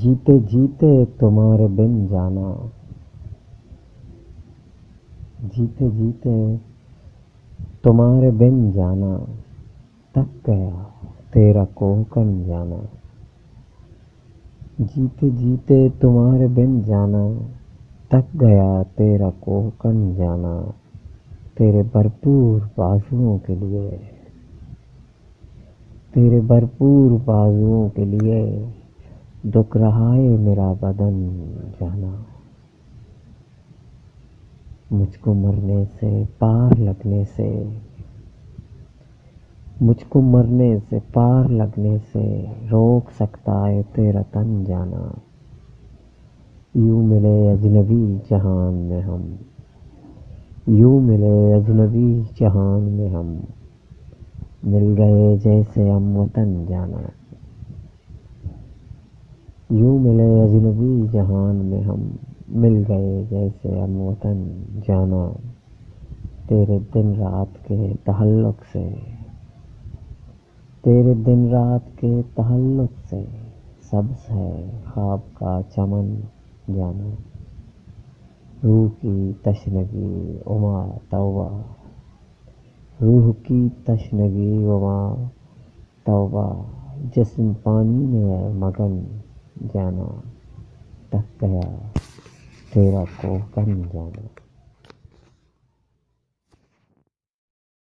جیتے جیتے تمہارے بن جانا، جیتے جیتے تمہارے بن جانا، تک گیا تیرا کوہکن جانا، جیتے جیتے تمہارے بن جانا، تک گیا تیرا کوہکن جانا، تیرے بھرپور بازوؤں کے لیے، تیرے بھرپور بازوؤں کے لیے دکھ رہا ہے میرا بدن جانا، مجھ کو مرنے سے پار لگنے سے، مجھ کو مرنے سے پار لگنے سے روک سکتا ہے تیرا تن جانا، یوں ملے اجنبی جہان میں ہم، یوں ملے اجنبی جہان میں ہم، مل گئے جیسے ہم وطن جانا، یوں ملے اجنبی جہان میں ہم، مل گئے جیسے ہم وطن جانا، تیرے دن رات کے تعلق سے، تیرے دن رات کے تعلق سے سبز ہے خواب کا چمن جانا، روح کی تشنگی وما توبہ، روح کی تشنگی وما توبہ، جسم پانی میں ہے مگن جانا، تک گیا تیرا کوہکن جانا۔